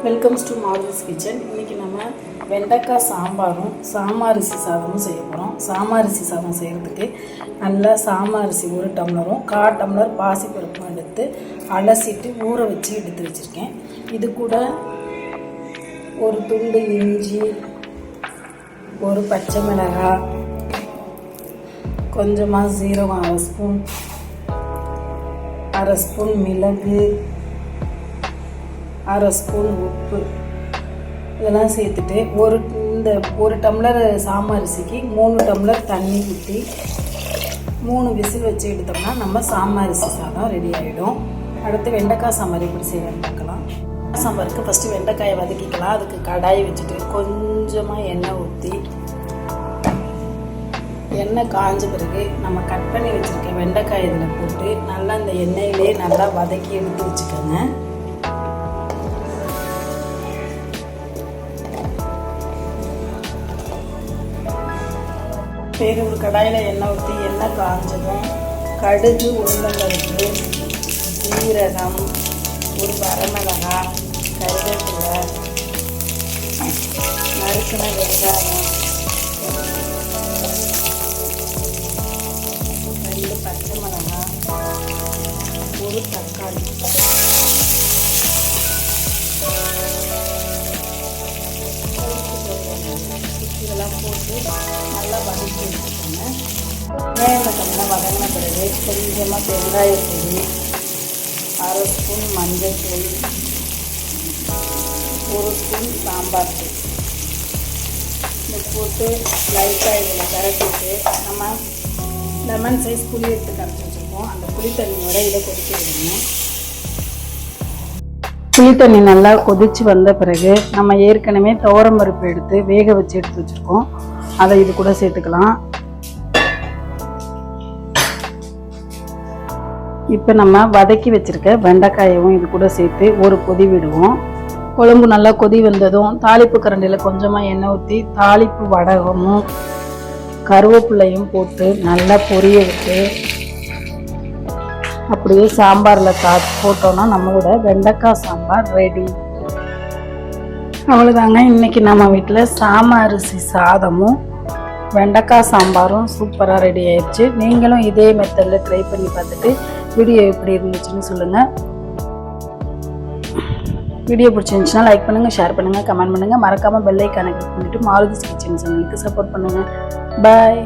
Welcomes to மாருதிஸ் kitchen. இன்றைக்கி நம்ம வெண்டைக்காய் சாம்பாரும் சாமாரிசி சாதமும் செய்ய போகிறோம். சாமாரிசி சாதம் செய்கிறதுக்கு நல்லா சாமாரிசி 1 டம்ளரும் 1/4 டம்ளர் பாசிப்பருப்பும் எடுத்து அலசிட்டு ஊற வச்சு எடுத்து வச்சுருக்கேன். இது கூட ஒரு துண்டு இஞ்சி, ஒரு பச்சை மிளகாய், கொஞ்சமாக சீரகம் அரை ஸ்பூன் மிளகு, அரை ஸ்பூன் உப்பு இதெல்லாம் சேர்த்துட்டு ஒரு டம்ளர் சாமாரிசிக்கு 3 டம்ளர் தண்ணி ஊற்றி 3 விசில் வச்சு எடுத்தோம்னா நம்ம சாமாரிசி சாதம் ரெடி ஆகிடும். அடுத்து வெண்டைக்காய் சாம்பார் எப்படி செய்யலாம்னு பார்க்கலாம். சாம்பாருக்கு ஃபஸ்ட்டு வெண்டைக்காயை வதக்கிக்கலாம். அதுக்கு கடாயை வச்சுட்டு கொஞ்சமாக எண்ணெய் ஊற்றி எண்ணெய் காஞ்ச பிறகு நம்ம கட் பண்ணி வச்சுருக்க வெண்டைக்காய் இதில் போட்டு நல்லா இந்த எண்ணெயிலே நல்லா வதக்கி எடுத்து வச்சுக்கோங்க. சரி, ஒரு கடாயில் எண்ணெய் ஊற்றி எண்ணெய் காஞ்சதும் கடுகு, உளுந்தம்பருப்பு, ஜீரகம், ஒரு வரமிளகாய், கருவேப்பிலை, நறுக்கின வெங்காயம், 2 பச்சை மிளகாய், ஒரு தக்காளி இதெல்லாம் போட்டு நல்லா வதக்கி வச்சுக்கோங்க. வெங்காயம் வதங்கின பிறகு கொஞ்சமாக பெருங்காயத்தூள், அரை ஸ்பூன் மஞ்சள் தூள், 1 ஸ்பூன் சாம்பார் தூள் இது போட்டு லைட்டாக இதில் கரைச்சிட்டு நம்ம லெமன் சைஸ் புளி எடுத்து கரைச்சி வச்சுருக்கோம். அந்த புளி தண்ணியோட இதை கொதிக்க விடுங்க. புளி தண்ணி நல்லா கொதித்து வந்த பிறகு நம்ம ஏற்கனவே துவரம் பருப்பு எடுத்து வேக வச்சு எடுத்து வச்சுருக்கோம். அதை இது கூட சேர்த்துக்கலாம். இப்போ நம்ம வதக்கி வச்சுருக்க வெண்டைக்காயவும் இது கூட சேர்த்து ஒரு கொதி விடுவோம். குழம்பு நல்லா கொதி வந்ததும் தாளிப்பு கரண்டியில் கொஞ்சமாக எண்ணெய் ஊற்றி தாளிப்பு வடகமும் கருவேப்பிலையும் போட்டு நல்லா பொரிய விட்டு அப்படியே சாம்பாரில் போட்டோன்னா நம்மளோட வெண்டைக்காய் சாம்பார் ரெடி. அவ்வளோதாங்க. இன்றைக்கி நம்ம வீட்டில் சாமாரிசி சாதமும் வெண்டைக்காய் சாம்பாரும் சூப்பராக ரெடி ஆயிடுச்சு. நீங்களும் இதே மெத்தடில் ட்ரை பண்ணி பார்த்துட்டு வீடியோ எப்படி இருந்துச்சுன்னு சொல்லுங்கள். வீடியோ பிடிச்சிருந்துச்சுன்னா லைக் பண்ணுங்கள், ஷேர் பண்ணுங்கள், கமெண்ட் பண்ணுங்கள். மறக்காமல் பெல் ஐக்கானை கிளிக் பண்ணிவிட்டு மாருதிஸ் கிச்சன் சேனலுக்கு சப்போர்ட் பண்ணுங்கள். பாய்.